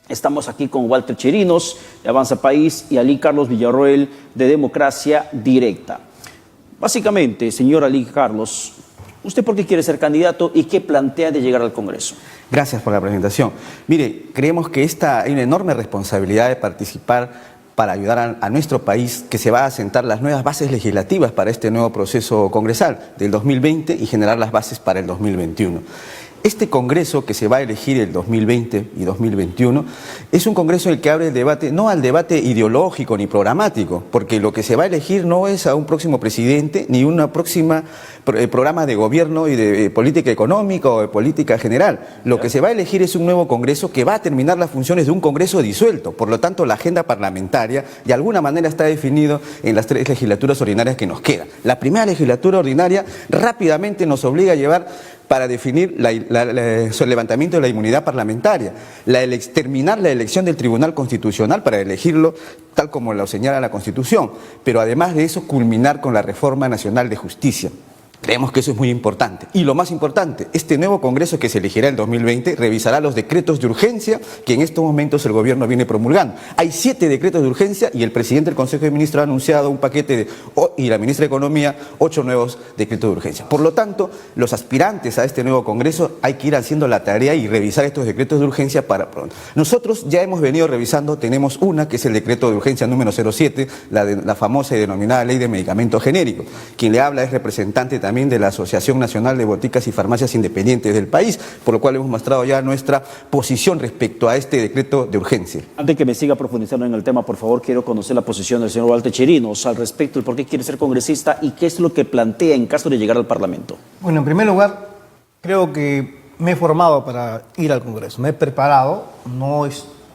Estamos aquí con Walter Chirinos, de Avanza País, y Ali Carlos Villarroel, de Democracia Directa. Básicamente, señor Ali Carlos, ¿usted por qué quiere ser candidato y qué plantea de llegar al Congreso? Gracias por la presentación. Mire, creemos que hay una enorme responsabilidad de participar para ayudar a nuestro país, que se va a asentar las nuevas bases legislativas para este nuevo proceso congresal del 2020 y generar las bases para el 2021. Este Congreso que se va a elegir el 2020 y 2021 es un Congreso en el que abre el debate, no al debate ideológico ni programático, porque lo que se va a elegir no es a un próximo presidente ni una próxima programa de gobierno y de política económica o de política general. Lo que se va a elegir es un nuevo Congreso que va a terminar las funciones de un Congreso disuelto. Por lo tanto, la agenda parlamentaria de alguna manera está definido en las 3 legislaturas ordinarias que nos quedan. La primera legislatura ordinaria rápidamente nos obliga a llevar para definir el levantamiento de la inmunidad parlamentaria, terminar la elección del Tribunal Constitucional para elegirlo tal como lo señala la Constitución, pero además de eso culminar con la Reforma Nacional de Justicia. Creemos que eso es muy importante. Y lo más importante, este nuevo Congreso que se elegirá en 2020 revisará los decretos de urgencia que en estos momentos el gobierno viene promulgando. Hay 7 decretos de urgencia y el presidente del Consejo de Ministros ha anunciado un paquete y la ministra de Economía 8 nuevos decretos de urgencia. Por lo tanto, los aspirantes a este nuevo Congreso hay que ir haciendo la tarea y revisar estos decretos de urgencia para pronto. Nosotros ya hemos venido revisando, tenemos una que es el decreto de urgencia número 07, la famosa y denominada Ley de Medicamentos Genéricos. Quien le habla es representante también de la Asociación Nacional de Boticas y Farmacias Independientes del país, por lo cual hemos mostrado ya nuestra posición respecto a este decreto de urgencia. Antes que me siga profundizando en el tema, por favor, quiero conocer la posición del señor Walter Chirinos al respecto de por qué quiere ser congresista y qué es lo que plantea en caso de llegar al Parlamento. Bueno, en primer lugar, creo que me he formado para ir al Congreso, me he preparado, no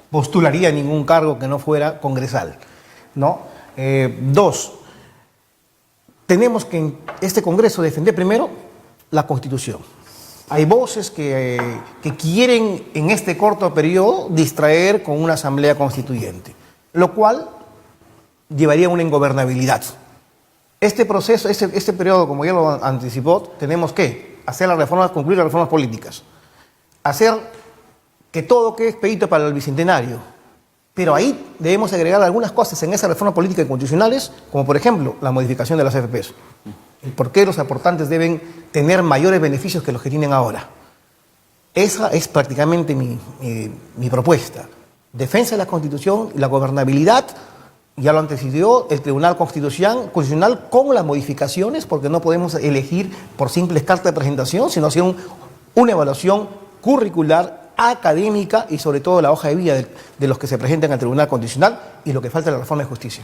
postularía ningún cargo que no fuera congresal, ¿no? 2, tenemos que en este Congreso defender primero la Constitución. Hay voces que quieren en este corto periodo distraer con una asamblea constituyente, lo cual llevaría a una ingobernabilidad. Este proceso, este periodo, como ya lo anticipó, tenemos que hacer las reformas, concluir las reformas políticas, hacer que todo quede expedito para el Bicentenario. Pero ahí debemos agregar algunas cosas en esa reforma política y constitucionales, como por ejemplo la modificación de las AFPs. El por qué los aportantes deben tener mayores beneficios que los que tienen ahora. Esa es prácticamente mi propuesta. Defensa de la Constitución y la gobernabilidad, ya lo antecedió el Tribunal Constitucional con las modificaciones, porque no podemos elegir por simples cartas de presentación, sino hacer una evaluación curricular, académica y sobre todo la hoja de vida de los que se presentan al Tribunal Constitucional y lo que falta es la reforma de justicia.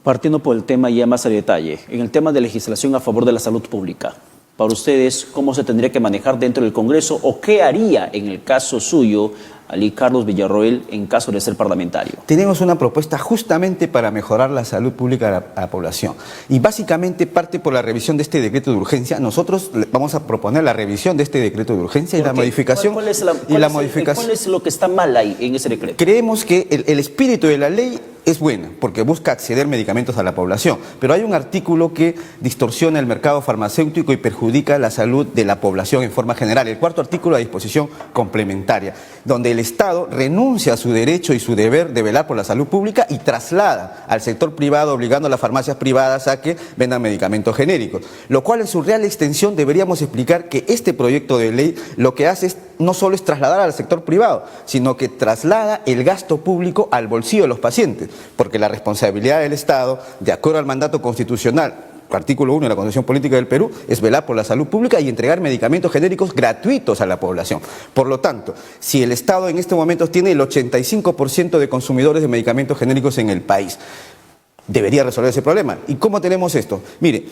Partiendo por el tema ya más a detalle, en el tema de legislación a favor de la salud pública, para ustedes, ¿cómo se tendría que manejar dentro del Congreso o qué haría en el caso suyo Ali Carlos Villarroel en caso de ser parlamentario? Tenemos una propuesta justamente para mejorar la salud pública de la población y básicamente parte por la revisión de este decreto de urgencia. Nosotros vamos a proponer la revisión de este decreto de urgencia y la modificación. ¿Cuál es lo que está mal ahí en ese decreto? Creemos que el espíritu de la ley es buena porque busca acceder medicamentos a la población, pero hay un artículo que distorsiona el mercado farmacéutico y perjudica la salud de la población en forma general. El 4º artículo, la disposición complementaria, donde el Estado renuncia a su derecho y su deber de velar por la salud pública y traslada al sector privado, obligando a las farmacias privadas a que vendan medicamentos genéricos. Lo cual en su real extensión deberíamos explicar que este proyecto de ley lo que hace no solo es trasladar al sector privado, sino que traslada el gasto público al bolsillo de los pacientes, porque la responsabilidad del Estado, de acuerdo al mandato constitucional, artículo 1 de la Constitución Política del Perú, es velar por la salud pública y entregar medicamentos genéricos gratuitos a la población. Por lo tanto, si el Estado en este momento tiene el 85% de consumidores de medicamentos genéricos en el país, debería resolver ese problema. ¿Y cómo tenemos esto? Mire,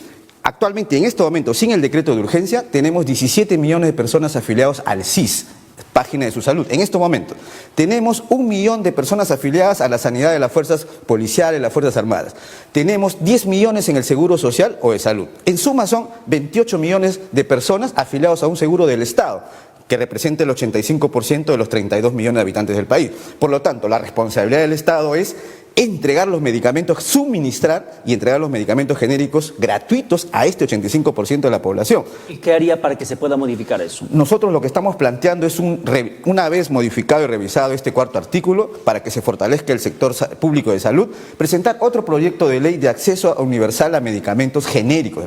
actualmente en este momento, sin el decreto de urgencia, tenemos 17 millones de personas afiliados al SIS, página de su salud. En este momento tenemos 1 millón de personas afiliadas a la sanidad de las fuerzas policiales, las fuerzas armadas. Tenemos 10 millones en el seguro social o de salud. En suma son 28 millones de personas afiliados a un seguro del Estado, que representa el 85% de los 32 millones de habitantes del país. Por lo tanto, la responsabilidad del Estado es entregar los medicamentos, suministrar y entregar los medicamentos genéricos gratuitos a este 85% de la población. ¿Y qué haría para que se pueda modificar eso? Nosotros lo que estamos planteando es, una vez modificado y revisado este cuarto artículo, para que se fortalezca el sector público de salud, presentar otro proyecto de ley de acceso universal a medicamentos genéricos.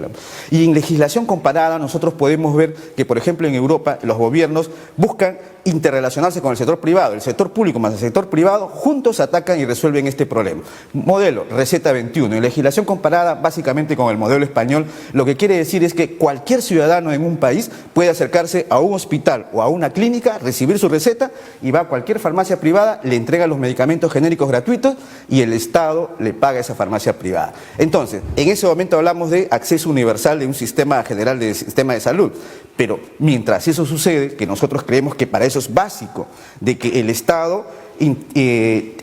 Y en legislación comparada nosotros podemos ver que, por ejemplo, en Europa los gobiernos buscan interrelacionarse con el sector privado. El sector público más el sector privado juntos atacan y resuelven este problema. Modelo, receta 21. En legislación comparada básicamente con el modelo español, lo que quiere decir es que cualquier ciudadano en un país puede acercarse a un hospital o a una clínica, recibir su receta y va a cualquier farmacia privada, le entrega los medicamentos genéricos gratuitos y el Estado le paga a esa farmacia privada. Entonces, en ese momento hablamos de acceso universal de un sistema general de sistema de salud. Pero mientras eso sucede, que nosotros creemos que para eso es básico, de que el Estado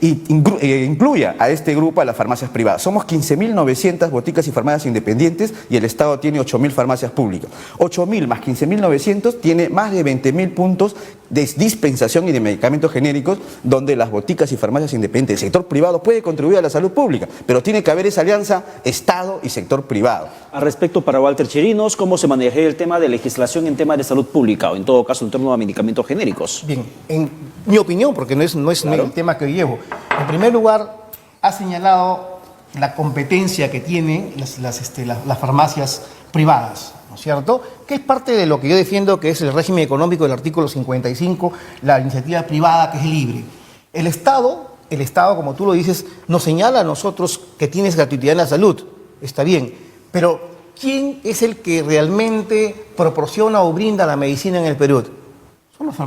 incluya a este grupo a las farmacias privadas. Somos 15.900 boticas y farmacias independientes y el Estado tiene 8.000 farmacias públicas. 8.000 más 15.900 tiene más de 20.000 puntos de dispensación y de medicamentos genéricos donde las boticas y farmacias independientes, el sector privado puede contribuir a la salud pública, pero tiene que haber esa alianza Estado y sector privado. Al respecto, para Walter Chirinos, ¿cómo se manejaría el tema de legislación en tema de salud pública o en todo caso en torno a medicamentos genéricos? Bien, en mi opinión, porque no es Claro. el tema que yo llevo, en primer lugar, ha señalado la competencia que tienen las farmacias privadas, ¿no es cierto? Que es parte de lo que yo defiendo, que es el régimen económico del artículo 55, la iniciativa privada que es libre. El Estado, como tú lo dices, nos señala a nosotros que tienes gratuidad en la salud, está bien, pero ¿quién es el que realmente proporciona o brinda la medicina en el Perú? Son las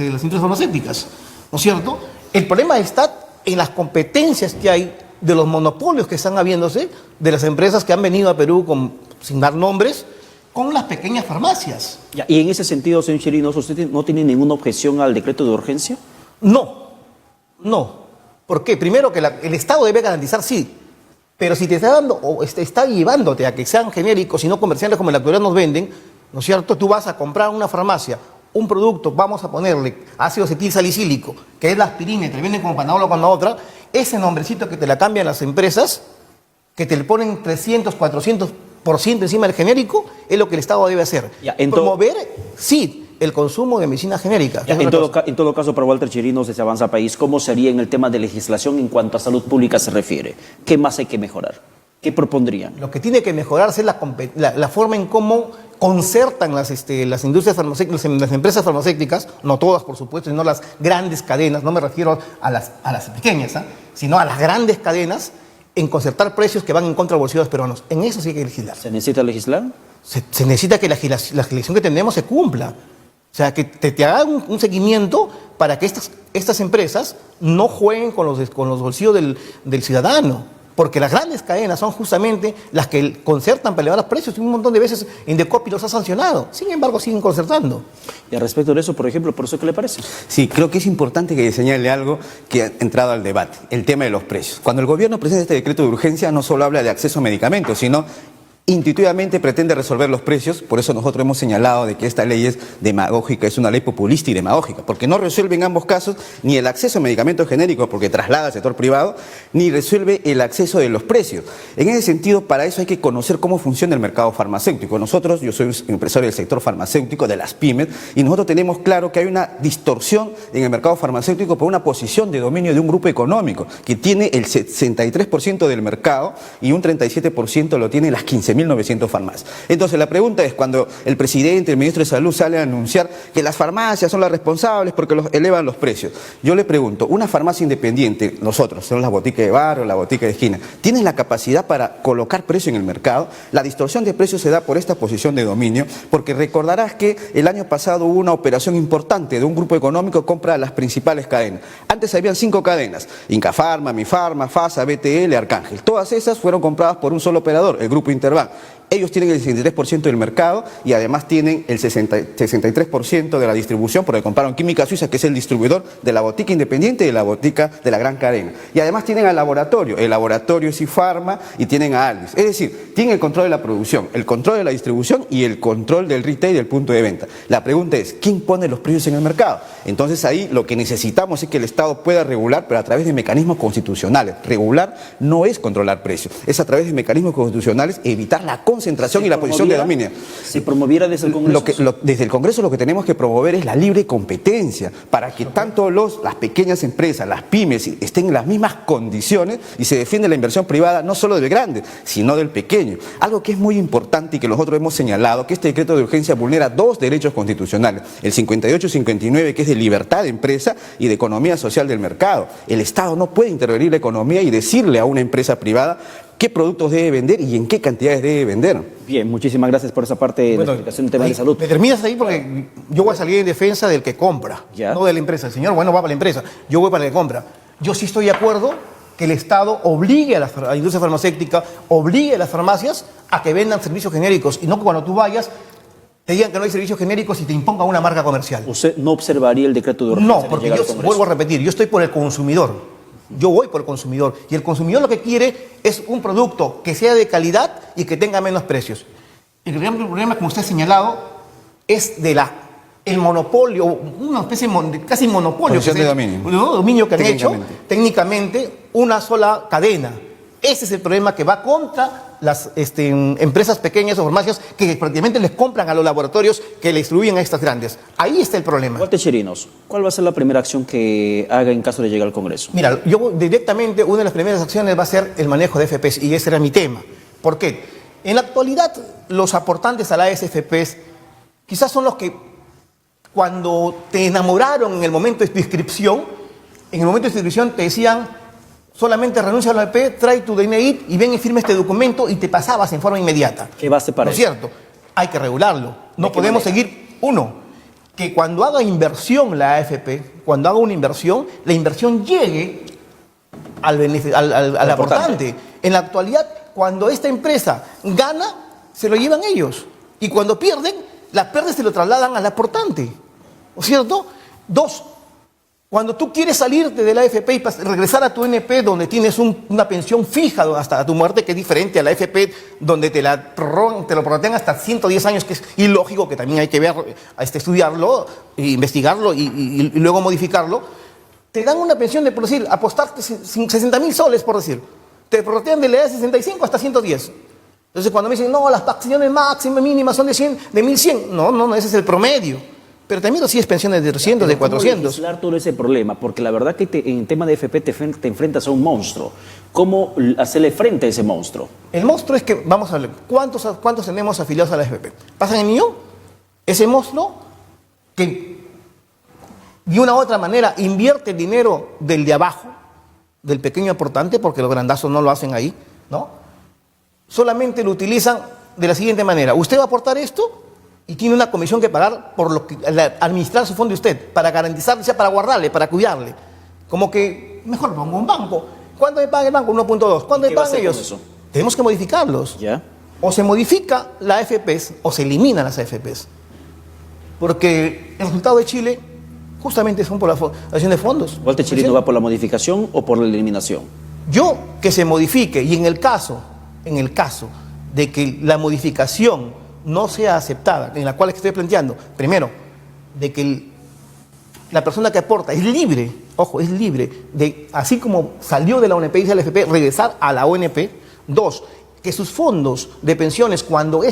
industrias farmacéuticas, ¿no es cierto? El problema está en las competencias que hay de los monopolios que están habiéndose, de las empresas que han venido a Perú, sin dar nombres, con las pequeñas farmacias. Ya, y en ese sentido, señor Chirinos, ¿usted no tiene ninguna objeción al decreto de urgencia? No. ¿Por qué? Primero que el Estado debe garantizar, sí, pero si te está dando o está llevándote a que sean genéricos y no comerciales como en la actualidad nos venden, ¿no es cierto? Tú vas a comprar una farmacia un producto, vamos a ponerle ácido acetil salicílico, que es la aspirina, y te venden como Panadol o con la otra, ese nombrecito que te la cambian las empresas, que te le ponen 300, 400% encima del genérico, es lo que el Estado debe hacer. Ya, promover, sí, el consumo de medicina genérica. Ya, en todo caso, para Walter Chirinos, desde Avanza País, ¿cómo sería en el tema de legislación en cuanto a salud pública se refiere? ¿Qué más hay que mejorar? ¿Qué propondrían? Lo que tiene que mejorarse es la forma en cómo concertan las industrias farmacéuticas, las empresas farmacéuticas, no todas por supuesto, sino las grandes cadenas, no me refiero a las pequeñas, sino a las grandes cadenas, en concertar precios que van en contra de los bolsillos peruanos. En eso sí hay que legislar. ¿Se necesita legislar? Se necesita que la legislación que tenemos se cumpla. O sea, que te hagan un seguimiento para que estas empresas no jueguen con los bolsillos del ciudadano. Porque las grandes cadenas son justamente las que concertan para elevar los precios y un montón de veces Indecopi los ha sancionado. Sin embargo, siguen concertando. Y al respecto de eso, por ejemplo, ¿por eso qué le parece? Sí, creo que es importante que señale algo que ha entrado al debate, el tema de los precios. Cuando el gobierno presenta este decreto de urgencia, no solo habla de acceso a medicamentos, sino intuitivamente pretende resolver los precios. Por eso nosotros hemos señalado de que esta ley es demagógica, es una ley populista y demagógica, porque no resuelve en ambos casos ni el acceso a medicamentos genéricos, porque traslada al sector privado, ni resuelve el acceso de los precios. En ese sentido, para eso hay que conocer cómo funciona el mercado farmacéutico. Yo soy un empresario del sector farmacéutico, de las pymes, y nosotros tenemos claro que hay una distorsión en el mercado farmacéutico por una posición de dominio de un grupo económico que tiene el 63% del mercado y un 37% lo tienen las 15.900 farmacias. Entonces la pregunta es, cuando el presidente, el ministro de Salud sale a anunciar que las farmacias son las responsables porque elevan los precios, yo le pregunto, una farmacia independiente, nosotros, somos la botica de barrio, la botica de esquina, ¿tienen la capacidad para colocar precio en el mercado? La distorsión de precios se da por esta posición de dominio, porque recordarás que el año pasado hubo una operación importante de un grupo económico que compra las principales cadenas. Antes habían 5 cadenas, Incafarma, Mifarma, FASA, BTL, Arcángel. Todas esas fueron compradas por un solo operador, el grupo Interbank. Ellos tienen el 63% del mercado y además tienen el 63% de la distribución, porque compraron Química Suiza, que es el distribuidor de la botica independiente y de la botica de la gran cadena. Y además tienen al laboratorio, el laboratorio es Pharma, y tienen a Aldis. Es decir, tienen el control de la producción, el control de la distribución y el control del retail, del punto de venta. La pregunta es, ¿quién pone los precios en el mercado? Entonces ahí lo que necesitamos es que el Estado pueda regular, pero a través de mecanismos constitucionales. Regular no es controlar precios, es a través de mecanismos constitucionales evitar la concentración y la posición de dominio. Si promoviera desde el Congreso. Desde el Congreso lo que tenemos que promover es la libre competencia, para que tanto las pequeñas empresas, las pymes, estén en las mismas condiciones y se defiende la inversión privada no solo del grande, sino del pequeño. Algo que es muy importante y que nosotros hemos señalado, que este decreto de urgencia vulnera dos derechos constitucionales, el 58 y 59, que es de libertad de empresa y de economía social del mercado. El Estado no puede intervenir la economía y decirle a una empresa privada qué productos debe vender y en qué cantidades debe vender. Bien, muchísimas gracias por esa parte de la explicación del tema de salud. Me terminas ahí porque yo voy a salir en defensa del que compra, no de la empresa. El señor, bueno, va para la empresa, yo voy para el que compra. Yo sí estoy de acuerdo que el Estado obligue a la industria farmacéutica, obligue a las farmacias a que vendan servicios genéricos y no que cuando tú vayas te digan que no hay servicios genéricos y te imponga una marca comercial. ¿Usted no observaría el decreto de urgencia? No, porque yo vuelvo a repetir, yo estoy por el consumidor. Yo voy por el consumidor y el consumidor lo que quiere es un producto que sea de calidad y que tenga menos precios. El gran problema, como usted ha señalado, es el monopolio, una especie de casi monopolio. De dominio. Dominio que han hecho técnicamente una sola cadena. Ese es el problema que va contra las empresas pequeñas o farmacias que prácticamente les compran a los laboratorios que le distribuyen a estas grandes. Ahí está el problema. Walter Chirinos, ¿cuál va a ser la primera acción que haga en caso de llegar al Congreso? Mira, yo directamente una de las primeras acciones va a ser el manejo de FPs y ese era mi tema. ¿Por qué? En la actualidad los aportantes a la AFPs quizás son los que cuando te enamoraron en el momento de tu inscripción, te decían solamente renuncia a la AFP, trae tu DNI y ven y firma este documento y te pasabas en forma inmediata. ¿Qué base para eso? ¿No es cierto? Hay que regularlo. No podemos seguir, que cuando haga inversión la AFP, cuando haga una inversión, la inversión llegue al aportante. En la actualidad, cuando esta empresa gana, se lo llevan ellos. Y cuando pierden, las pérdidas se lo trasladan al aportante. ¿No es cierto? Dos, cuando tú quieres salirte de la AFP y regresar a tu NP, donde tienes una pensión fija hasta tu muerte, que es diferente a la AFP, donde te lo prorrogan hasta 110 años, que es ilógico, que también hay que ver, estudiarlo, investigarlo y luego modificarlo, te dan una pensión de, por decir, apostarte 60.000 soles, por decir. Te prorrogan de la edad de 65 hasta 110. Entonces cuando me dicen, no, las pensiones máximas, mínimas son de 1.100, no, ese es el promedio. Pero también sí es pensiones de 300, de 400. ¿Cómo legislar todo ese problema? Porque la verdad que en tema de FP te enfrentas a un monstruo. ¿Cómo hacerle frente a ese monstruo? El monstruo es que, vamos a ver, ¿cuántos tenemos afiliados a la FP? ¿Pasan en niño? Ese monstruo que de una u otra manera invierte el dinero del de abajo, del pequeño aportante, porque los grandazos no lo hacen ahí, ¿no? Solamente lo utilizan de la siguiente manera. Usted va a aportar esto y tiene una comisión que pagar por lo que administrar su fondo de usted, para garantizarle, para guardarle, para cuidarle. Como que, mejor pongo un banco. ¿Cuánto me paga el banco? 1.2. ¿Cuánto me pagan ellos? Eso? Tenemos que modificarlos. ¿Ya? O se modifica la AFPs o se eliminan las AFPs. Porque el resultado de Chile justamente son por la acción de fondos. ¿Walter Chirinos va por la modificación o por la eliminación? Yo que se modifique, y en el caso de que la modificación no sea aceptada, en la cual estoy planteando, primero, de que la persona que aporta es libre, es libre de, así como salió de la ONP y de la AFP, regresar a la ONP. Dos, que sus fondos de pensiones, cuando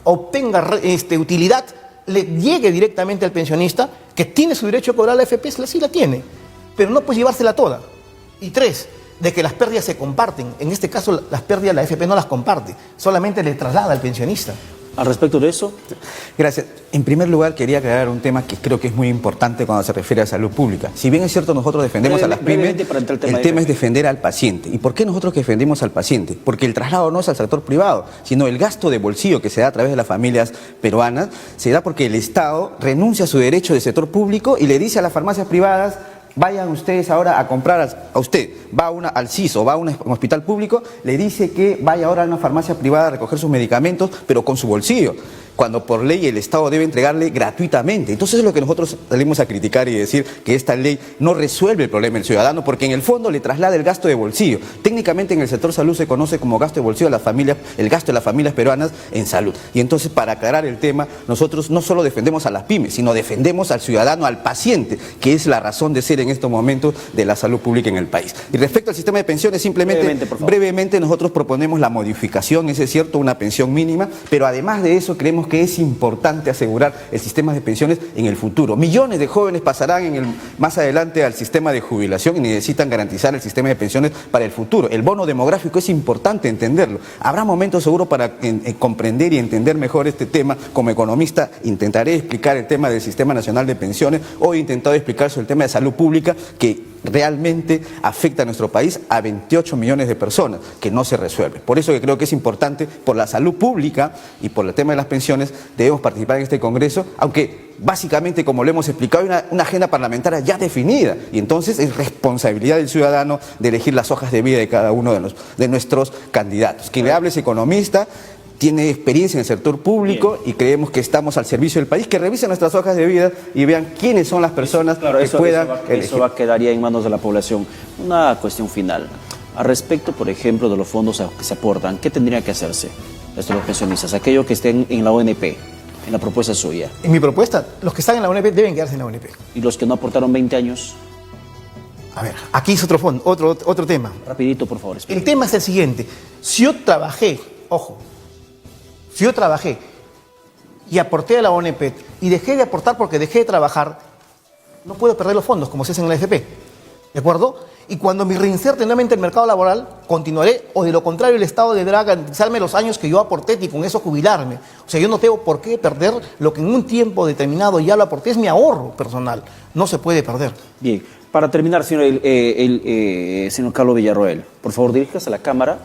obtenga utilidad, le llegue directamente al pensionista, que tiene su derecho a cobrar la AFP, sí la tiene, pero no puede llevársela toda. Y tres, de que las pérdidas se comparten. En este caso, las pérdidas la AFP no las comparte, solamente le traslada al pensionista. Al respecto de eso. Gracias. En primer lugar, quería aclarar un tema que creo que es muy importante cuando se refiere a salud pública. Si bien es cierto, nosotros defendemos a las pymes, el tema es defender al paciente. ¿Y por qué nosotros defendemos al paciente? Porque el traslado no es al sector privado, sino el gasto de bolsillo que se da a través de las familias peruanas, se da porque el Estado renuncia a su derecho de sector público y le dice a las farmacias privadas: vayan ustedes ahora a comprar, a usted va al CIS o va a un hospital público, le dice que vaya ahora a una farmacia privada a recoger sus medicamentos, pero con su bolsillo, cuando por ley el Estado debe entregarle gratuitamente. Entonces es lo que nosotros salimos a criticar y decir que esta ley no resuelve el problema del ciudadano, porque en el fondo le traslada el gasto de bolsillo. Técnicamente en el sector salud se conoce como gasto de bolsillo a las familias, el gasto de las familias peruanas en salud. Y entonces, para aclarar el tema, nosotros no solo defendemos a las pymes, sino defendemos al ciudadano, al paciente, que es la razón de ser en estos momentos de la salud pública en el país. Y respecto al sistema de pensiones, simplemente, brevemente nosotros proponemos la modificación, es cierto, una pensión mínima, pero además de eso creemos que es importante asegurar el sistema de pensiones en el futuro. Millones de jóvenes pasarán más adelante al sistema de jubilación y necesitan garantizar el sistema de pensiones para el futuro. El bono demográfico es importante entenderlo. Habrá momentos seguro para comprender y entender mejor este tema. Como economista intentaré explicar el tema del Sistema Nacional de Pensiones. Hoy he intentado explicar sobre el tema de salud pública, que realmente afecta a nuestro país a 28 millones de personas, que no se resuelve. Por eso que creo que es importante, por la salud pública y por el tema de las pensiones, debemos participar en este Congreso, aunque básicamente, como lo hemos explicado, hay una agenda parlamentaria ya definida, y entonces es responsabilidad del ciudadano de elegir las hojas de vida de cada uno de nuestros candidatos. Quien le hable es economista, tiene experiencia en el sector público. Bien. Y creemos que estamos al servicio del país, que revisen nuestras hojas de vida y vean quiénes son las personas que puedan elegir. Eso quedaría en manos de la población. Una cuestión final. Al respecto, por ejemplo, de los fondos que se aportan, ¿qué tendría que hacerse los pensionistas? Aquellos que estén en la ONP, en la propuesta suya. En mi propuesta, los que están en la ONP deben quedarse en la ONP. ¿Y los que no aportaron 20 años? A ver, aquí es otro tema. Rapidito, por favor. El tema es el siguiente. Si yo trabajé, ojo, si yo trabajé y aporté a la ONP y dejé de aportar porque dejé de trabajar, no puedo perder los fondos, como se hace en la AFP. ¿De acuerdo? Y cuando me reinserte nuevamente en el mercado laboral, continuaré, o de lo contrario, el Estado deberá garantizarme los años que yo aporté y con eso jubilarme. O sea, yo no tengo por qué perder lo que en un tiempo determinado ya lo aporté, es mi ahorro personal. No se puede perder. Bien. Para terminar, señor Carlos Villarroel, por favor, diríjase a la Cámara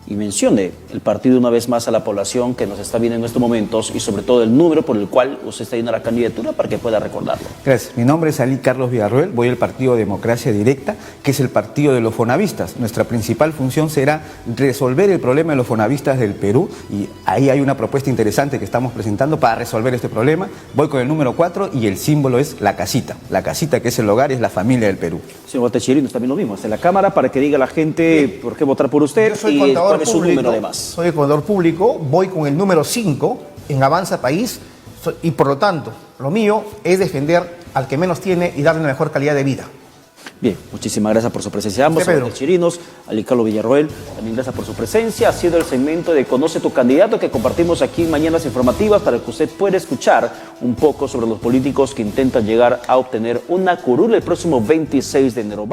y mencione el partido una vez más a la población que nos está viendo en estos momentos, y sobre todo el número por el cual usted está yendo a la candidatura, para que pueda recordarlo. Gracias. Mi nombre es Ali Carlos Villarroel, voy al partido Democracia Directa, que es el partido de los fonavistas. Nuestra principal función será resolver el problema de los fonavistas del Perú, y ahí hay una propuesta interesante que estamos presentando para resolver este problema. Voy con el número 4 y el símbolo es la casita. La casita, que es el hogar, es la familia del Perú. Señor Chirinos, también lo mismo, hasta la Cámara, para que diga a la gente por qué votar por usted. Yo soy y contador cuál es su número además. Soy contador público, voy con el número 5 en Avanza País, y por lo tanto, lo mío es defender al que menos tiene y darle una mejor calidad de vida. Bien, muchísimas gracias por su presencia. Ambos, Chirinos, Ali Carlos Villarroel, también gracias por su presencia. Ha sido el segmento de Conoce tu Candidato que compartimos aquí en Mañanas Informativas, para que usted pueda escuchar un poco sobre los políticos que intentan llegar a obtener una curul el próximo 26 de enero.